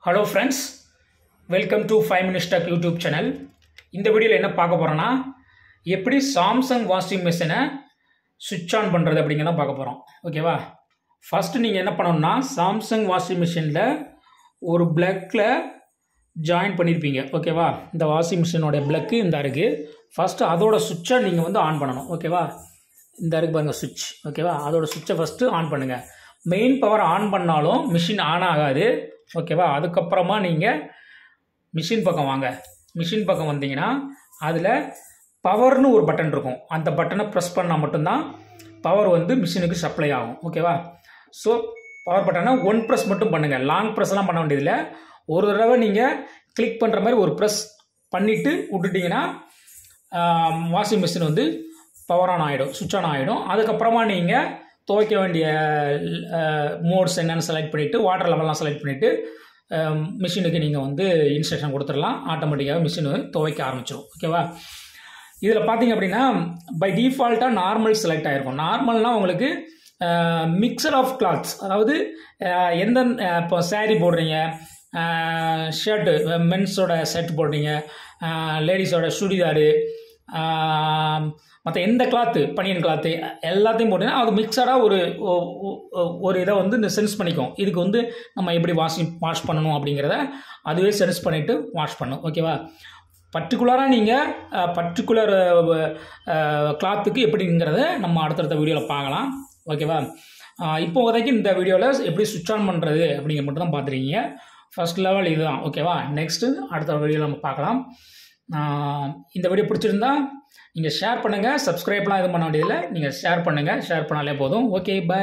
Hello friends, welcome to 5 Minutes Tech YouTube channel. இந்த வீடியோல என்ன பார்க்க போறோம்னா எப்படி சாம்சங் வாஷிங் மெஷினை சுவிட்ச் ஆன் பண்றது அப்படிங்கறத பார்க்க போறோம். ஓகேவா? ஃபர்ஸ்ட் நீங்க என்ன பண்ணனும்னா சாம்சங் வாஷிங் மெஷின்ல ஒரு பிளக்ல ஜாயின் பண்ணிருப்பீங்க. ஓகேவா? இந்த வாஷிங் மெஷினோட பிளக் இந்த இருக்கு. ஃபர்ஸ்ட் அதோட சுவிட்சை நீங்க வந்து ஆன் பண்ணனும். ஓகேவா? இந்த இருக்கு பாருங்க சுவிட்ச். ஓகேவா? அதோட சுவிட்சை ஃபர்ஸ்ட் ஆன் பண்ணுங்க. மெயின் பவர் ஆன் பண்ணாலும் மெஷின் ஆன் ஆகாது. ஓகேவா? அதுக்கப்புறமா நீங்கள் மிஷின் பக்கம் வாங்க. மிஷின் பக்கம் வந்தீங்கன்னா அதில் பவர்னு ஒரு பட்டன் இருக்கும். அந்த பட்டனை ப்ரெஸ் பண்ணால் மட்டும்தான் பவர் வந்து மிஷினுக்கு சப்ளை ஆகும். ஓகேவா? ஸோ பவர் பட்டனை ஒன் ப்ரெஸ் மட்டும் பண்ணுங்கள். லாங் ப்ரெஸ்லாம் பண்ண வேண்டியதில்லை. ஒரு தடவை நீங்கள் கிளிக் பண்ணுற மாதிரி ஒரு ப்ரெஸ் பண்ணிவிட்டு விட்டுட்டிங்கன்னா வாஷிங் மிஷின் வந்து பவர் ஆன் ஆகிடும், சுவிட்ச் ஆன் ஆகிடும். அதுக்கப்புறமா நீங்கள் துவைக்க வேண்டிய மோட்ஸ் என்னென்னு செலக்ட் பண்ணிவிட்டு வாட்டர் லெவல்லாம் செலக்ட் பண்ணிவிட்டு மிஷினுக்கு நீங்கள் வந்து இன்ஸ்ட்ரக்ஷன் கொடுத்துடலாம். ஆட்டோமேட்டிக்காக மிஷின் துவைக்க ஆரம்பிச்சிடும். ஓகேவா? இதில் பார்த்தீங்க அப்படின்னா பை டிஃபால்ட்டாக நார்மல் செலக்ட் ஆகிருக்கும். நார்மல்னால் உங்களுக்கு மிக்சர் ஆஃப் கிளாத்ஸ், அதாவது எந்த இப்போ சாரீ போடுறீங்க, ஷர்ட்டு மென்ஸோட ஷர்ட் போடுறீங்க, லேடிஸோட சுடிதாரு, மற்ற எந்த கிளாத்து பனியன் கிளாத்து எல்லாத்தையும் போட்டிங்கன்னா அது மிக்சடாக ஒரு இதை வந்து இந்த சென்ஸ் பண்ணிக்கும். இதுக்கு வந்து நம்ம எப்படி வாஷ் பண்ணணும் அப்படிங்கிறத அதுவே சென்ஸ் பண்ணிவிட்டு வாஷ் பண்ணும். ஓகேவா? பர்டிகுலராக நீங்கள் பர்டிகுலர் கிளாத்துக்கு எப்படிங்கிறத நம்ம அடுத்தடுத்த வீடியோவில் பார்க்கலாம். ஓகேவா? இப்போ வரைக்கும் இந்த வீடியோவில் எப்படி சுவிட்ச் ஆன் பண்ணுறது அப்படிங்கிற மட்டும் தான் பார்த்துருக்கீங்க. ஃபர்ஸ்ட் லெவல் இதுதான். ஓகேவா? நெக்ஸ்ட்டு அடுத்த வீடியோவில் நம்ம பார்க்கலாம். இந்த வீடியோ பிடிச்சிருந்தா நீங்கள் ஷேர் பண்ணுங்கள். சப்ஸ்கிரைப்லாம் எதுவும் பண்ண வேண்டியதில்லை. நீங்கள் ஷேர் பண்ணுங்கள். ஷேர் பண்ணாலே போதும். Okay, by.